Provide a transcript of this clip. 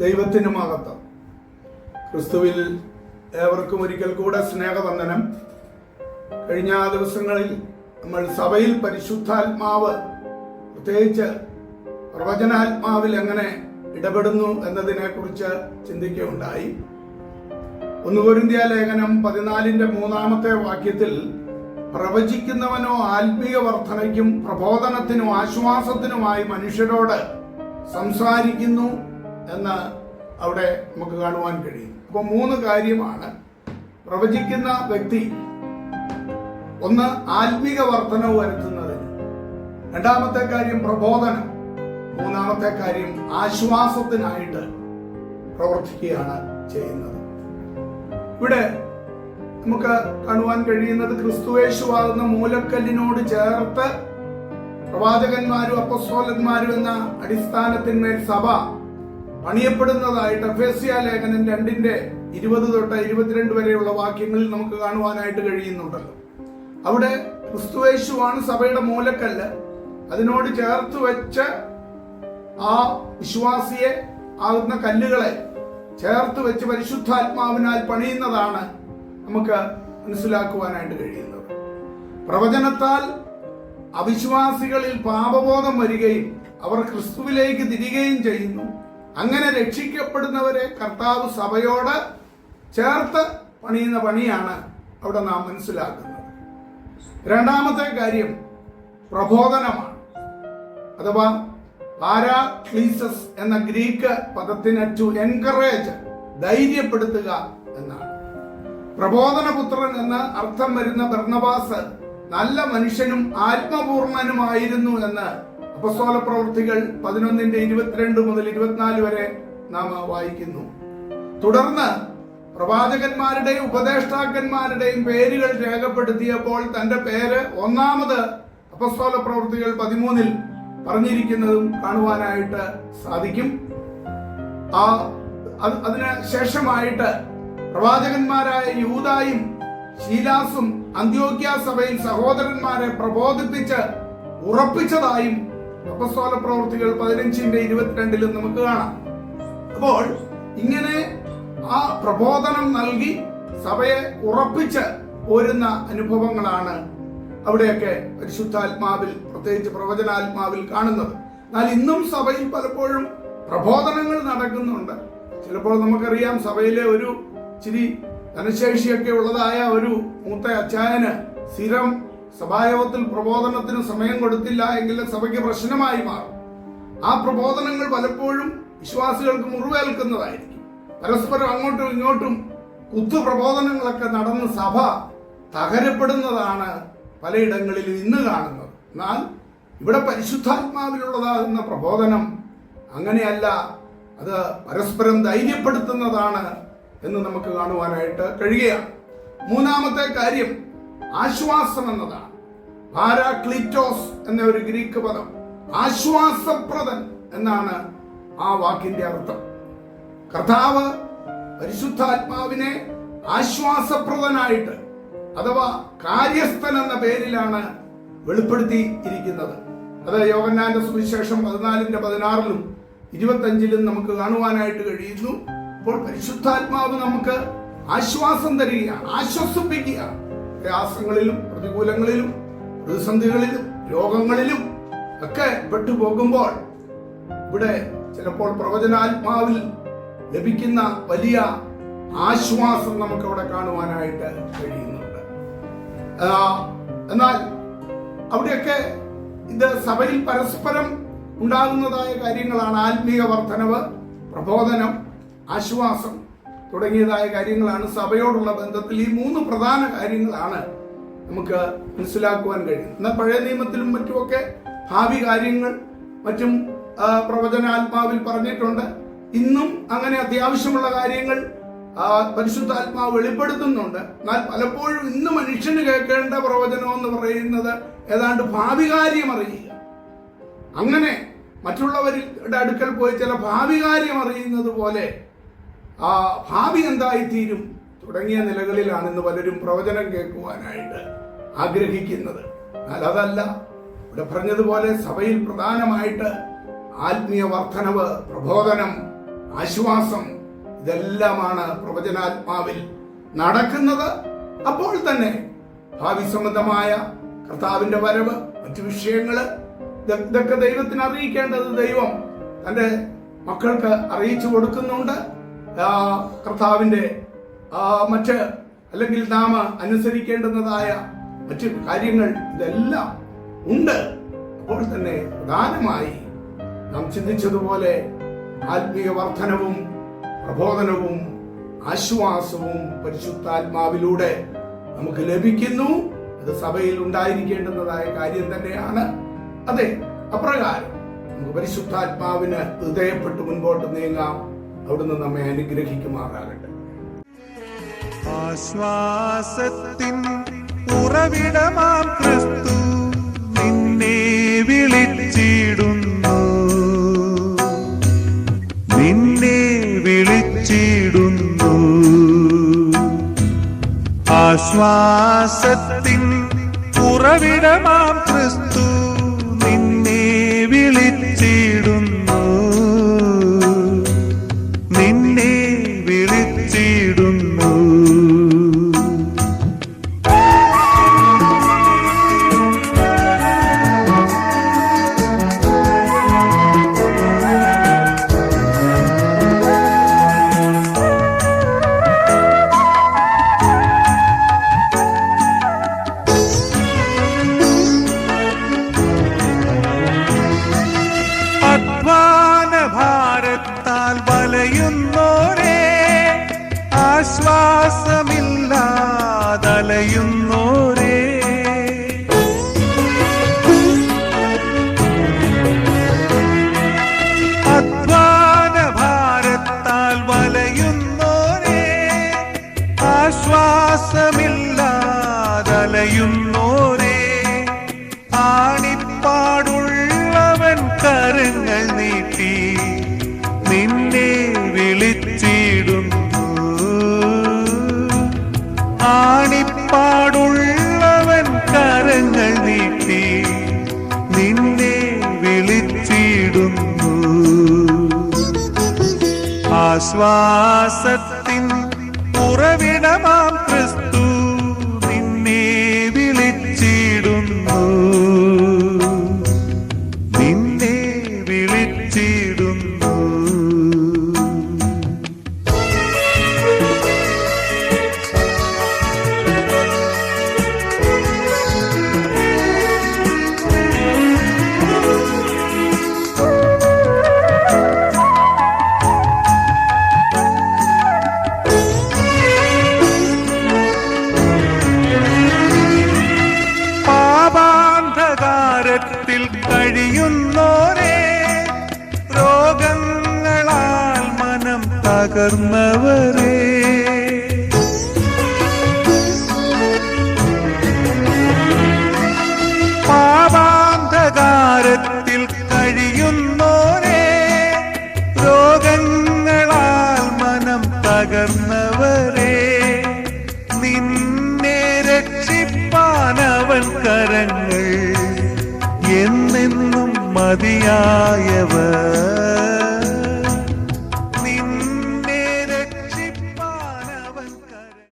ദൈവത്തിന് മഹത്വം. ക്രിസ്തുവിൽ ഏവർക്കും ഒരിക്കൽ കൂടെ സ്നേഹവന്ദനം. കഴിഞ്ഞ ദിവസങ്ങളിൽ നമ്മൾ സഭയിൽ പരിശുദ്ധാത്മാവ്, പ്രത്യേകിച്ച് പ്രവചനാത്മാവിൽ എങ്ങനെ ഇടപെടുന്നു എന്നതിനെ കുറിച്ച് ചിന്തിക്കുകയുണ്ടായി. 1 കൊരിന്ത്യർ ലേഖനം 14:3 പ്രവചിക്കുന്നവനോ ആത്മീയ വർധനയ്ക്കും പ്രബോധനത്തിനും ആശ്വാസത്തിനുമായി മനുഷ്യരോട് സംസാരിക്കുന്നു എന്ന് അവിടെ നമുക്ക് കാണുവാൻ കഴിയും. അപ്പോൾ 3 കാര്യമാണ് പ്രവചിക്കുന്ന വ്യക്തി. ഒന്ന്, ആത്മീക വർധനവ് വരുത്തുന്നതിന്. രണ്ടാമത്തെ കാര്യം പ്രബോധനം. മൂന്നാമത്തെ കാര്യം ആശ്വാസത്തിനായിട്ട് പ്രവർത്തിക്കുകയാണ് ചെയ്യുന്നത്. ഇവിടെ നമുക്ക് കാണുവാൻ കഴിയുന്നത് ക്രിസ്തുയേശുവാകുന്ന മൂലക്കല്ലിനോട് ചേർത്ത് പ്രവാചകന്മാരും അപ്പസ്തോലന്മാരും എന്ന അടിസ്ഥാനത്തിന്മേൽ സഭ പണിയപ്പെടുന്നതായിട്ട് എഫേസ്യ ലേഖനം 2:20-22 വരെയുള്ള വാക്യങ്ങളിൽ നമുക്ക് കാണുവാനായിട്ട് കഴിയുന്നുണ്ടല്ലോ. അവിടെ ക്രിസ്തുയേശുവാണ് സഭയുടെ മൂലക്കല്ല്. അതിനോട് ചേർത്ത് വെച്ച് ആ വിശ്വാസിയെ ആകുന്ന കല്ലുകളെ ചേർത്ത് വെച്ച് പരിശുദ്ധാത്മാവിനാൽ പണിയുന്നതാണ് നമുക്ക് മനസ്സിലാക്കുവാനായിട്ട് കഴിയുന്നത്. പ്രവചനത്താൽ അവിശ്വാസികളിൽ പാപബോധം വരികയും അവർ ക്രിസ്തുവിലേക്ക് തിരികെയും ചെയ്യുന്നു. അങ്ങനെ രക്ഷിക്കപ്പെടുന്നവരെ കർത്താവ് സഭയോട് ചേർത്ത് പണിയുന്ന പണിയാണ് അവിടെ നാം മനസ്സിലാക്കുന്നത്. രണ്ടാമത്തെ കാര്യം പ്രബോധനമാണ്, അഥവാ പാരാക്ലീസസ് എന്ന ഗ്രീക്ക് പദത്തിന് ടു എൻകറേജ്, ധൈര്യപ്പെടുത്തുക എന്നാണ്. പ്രബോധനപുത്രൻ എന്ന് അർത്ഥം വരുന്ന ബർന്നബാസ് നല്ല മനുഷ്യനും ആത്മപൂർണനുമായിരുന്നു എന്ന് അപ്പസ്തോല പ്രവൃത്തികൾ 11:22-24 വരെ നാം വായിക്കുന്നു. തുടർന്ന് പ്രവാചകന്മാരുടെയും ഉപദേഷ്ടാക്കന്മാരുടെയും പേരുകൾ രേഖപ്പെടുത്തിയപ്പോൾ തന്റെ പേര് ഒന്നാമത് അപ്പസ്തോല പ്രവൃത്തികൾ 13 പറഞ്ഞിരിക്കുന്നതും കാണുവാനായിട്ട് സാധിക്കും. അതിന് ശേഷമായിട്ട് പ്രവാചകന്മാരായ യൂദായും ശീലാസും അന്ത്യോക്യ സഭയിൽ സഹോദരന്മാരെ പ്രബോധിപ്പിച്ച് ഉറപ്പിച്ചതായും അപ്പസ്തോല പ്രവൃത്തികൾ 15:22 നമുക്ക് കാണാം. അപ്പോൾ ഇങ്ങനെ ആ പ്രബോധനം നൽകി സഭയെ ഉറപ്പിച്ച് പോരുന്ന അനുഭവങ്ങളാണ് അവിടെയൊക്കെ പരിശുദ്ധാത്മാവിൽ, പ്രത്യേകിച്ച് പ്രവചനാത്മാവിൽ കാണുന്നത്. എന്നാൽ ഇന്നും സഭയിൽ പലപ്പോഴും പ്രബോധനങ്ങൾ നടക്കുന്നുണ്ട്. ചിലപ്പോൾ നമുക്കറിയാം, സഭയിലെ ഒരു ഇച്ചിരി ധനശേഷിയൊക്കെ ഉള്ളതായ ഒരു മൂത്ത അച്ചായന് സ്ഥിരം സഭായോഗത്തിൽ പ്രബോധനത്തിന് സമയം കൊടുത്തില്ല എങ്കിൽ സഭയ്ക്ക് പ്രശ്നമായി മാറും. ആ പ്രബോധനങ്ങൾ പലപ്പോഴും വിശ്വാസികൾക്ക് മുറിവേൽക്കുന്നതായിരിക്കും. പരസ്പരം അങ്ങോട്ടും ഇങ്ങോട്ടും കുത്തുപ്രബോധനങ്ങളൊക്കെ നടന്ന് സഭ തകരപ്പെടുന്നതാണ് പലയിടങ്ങളിലും ഇന്ന് കാണുന്നത്. എന്നാൽ ഇവിടെ പരിശുദ്ധാത്മാവിലുള്ളതാകുന്ന പ്രബോധനം അങ്ങനെയല്ല, അത് പരസ്പരം ധൈര്യപ്പെടുത്തുന്നതാണ് എന്ന് നമുക്ക് കാണുവാനായിട്ട് കഴിയുകയാണ്. മൂന്നാമത്തെ കാര്യം ആശ്വാസം എന്നതാണ്. പാരാക്ലീറ്റോസ് എന്ന ഒരു ഗ്രീക്ക് പദം, ആശ്വാസപ്രദൻ എന്നാണ് ആ വാക്കിന്റെ അർത്ഥം. കർത്താവ് പരിശുദ്ധാത്മാവിനെ ആശ്വാസപ്രദനായിട്ട്, അഥവാ കാര്യസ്ഥൻ എന്ന പേരിലാണ് വെളിപ്പെടുത്തി ഇരിക്കുന്നത്. അത് യോഹന്നാന്റെ സുവിശേഷം 14:16 25 നമുക്ക് കാണുവാനായിട്ട് കഴിയുന്നു. അപ്പോൾ പരിശുദ്ധാത്മാവ് നമുക്ക് ആശ്വാസം തരികയാണ്, ആശ്വസിപ്പിക്കുകയാണ്. പ്രയാസങ്ങളിലും പ്രതികൂലങ്ങളിലും പ്രതിസന്ധികളിലും രോഗങ്ങളിലും ഒക്കെ പെട്ടുപോകുമ്പോൾ ഇവിടെ ചിലപ്പോൾ പ്രവചനാത്മാവിൽ ലഭിക്കുന്ന വലിയ ആശ്വാസം നമുക്ക് അവിടെ കാണുവാനായിട്ട് കഴിയുന്നുണ്ട്. എന്നാൽ അവിടെയൊക്കെ ഇത് സഭയിൽ പരസ്പരം ഉണ്ടാകുന്നതായ കാര്യങ്ങളാണ്. ആത്മീയ വർധനവ്, പ്രബോധനം, ആശ്വാസം തുടങ്ങിയതായ കാര്യങ്ങളാണ് സഭയോടുള്ള ബന്ധത്തിൽ. ഈ 3 പ്രധാന കാര്യങ്ങളാണ് നമുക്ക് മനസ്സിലാക്കുവാൻ കഴിയും. എന്നാൽ പഴയ നിയമത്തിലും മറ്റുമൊക്കെ ഭാവി കാര്യങ്ങൾ മറ്റും പ്രവചനാത്മാവിൽ പറഞ്ഞിട്ടുണ്ട്. ഇന്നും അങ്ങനെ അത്യാവശ്യമുള്ള കാര്യങ്ങൾ പരിശുദ്ധാത്മാവ് വെളിപ്പെടുത്തുന്നുണ്ട്. എന്നാൽ പലപ്പോഴും ഇന്ന് മനുഷ്യന് കേൾക്കേണ്ട പ്രവചനം എന്ന് പറയുന്നത് ഏതാണ്ട് ഭാവി കാര്യം അറിയുക, അങ്ങനെ മറ്റുള്ളവരുടെ അടുക്കൽ പോയി ചില ഭാവി കാര്യം അറിയുന്നത് പോലെ ഭാവി എന്തായിത്തീരും തുടങ്ങിയ നിലകളിലാണ് ഇന്ന് പലരും പ്രവചനം കേൾക്കുവാനായിട്ട് ആഗ്രഹിക്കുന്നത്. എന്നാൽ അതല്ല, ഇവിടെ പറഞ്ഞതുപോലെ സഭയിൽ പ്രധാനമായിട്ട് ആത്മീയ വർധനവ്, പ്രബോധനം, ആശ്വാസം, ഇതെല്ലാമാണ് പ്രവചനാത്മാവിൽ നടക്കുന്നത്. അപ്പോൾ തന്നെ ഭാവി സംബന്ധമായ കർത്താവിന്റെ വരവ്, മറ്റു വിഷയങ്ങള്, ഇതൊക്കെ ദൈവത്തിന് അറിയിക്കേണ്ടത് ദൈവം തന്റെ മക്കൾക്ക് അറിയിച്ചു കൊടുക്കുന്നുണ്ട്. കർത്താവിന്റെ മറ്റ് അല്ലെങ്കിൽ നാം അനുസരിക്കേണ്ടുന്നതായ മറ്റു കാര്യങ്ങൾ ഇതെല്ലാം ഉണ്ട്. അപ്പോൾ തന്നെ പ്രധാനമായി നാം ചിന്തിച്ചതുപോലെ ആത്മീയ വർധനവും പ്രബോധനവും ആശ്വാസവും പരിശുദ്ധാത്മാവിലൂടെ നമുക്ക് ലഭിക്കുന്നു. അത് സഭയിൽ ഉണ്ടായിരിക്കേണ്ടുന്നതായ കാര്യം തന്നെയാണ്. അതെ, അപ്രകാരം നമുക്ക് പരിശുദ്ധാത്മാവിന് ഹൃദയപ്പെട്ട് മുൻപോട്ട് നീങ്ങാം. അവിടുന്ന് നമ്മെ അനുഗ്രഹിക്കുമാറാകട്ടെ. ആശ്വാസത്തിൻ ഉറവിടമാം ക്രിസ്തു നിന്നെ വിളിച്ചിടുന്നു, നിന്നെ വിളിച്ചിടുന്നു. ആശ്വാസത്തിൻ ഉറവിടമാം ക്രിസ്തു നിന്നെ വിളിച്ചിടുന്നു, നിന്നെ വിളിച്ചിടുന്നു. ഭാരത്താൽ വലയുന്നോരേ, ആശ്വാസമില്ലാതലയുന്നോരേ, അധ്വാന ഭാരത്താൽ വലയുന്നോരേ, ആശ്വാസമില്ലാതലയുന്നോരേ, ആണിപ്പാടുള്ളവൻ കരങ്ങൾ നീട്ടി നിന്നെ വിളിച്ചിടുന്നു, ആണിപ്പാടുള്ളവൻ കരങ്ങൾ നീട്ടി നിന്നെ വിളിച്ചിടുന്നു. ആശ്വാസത്തിൻ ഉറവിടമാം ക്രിസ്തു നിന്നെ വിളിച്ചിടുന്നു, നിന്നെ വിളിച്ചിടുന്നു. പാപാന്ധകാരത്തിൽ കഴിയുന്നോരേ, രോഗങ്ങളാൽ മനം തകർന്നവരേ, പാപാന്ധകാരത്തിൽ കഴിയുന്നോരേ, രോഗങ്ങളാൽ മനം തകർന്നവരേ, നിന്നെ രക്ഷിപ്പാനവൻ കരങ്ങൾ എന്നെന്നും മതിയായവർ.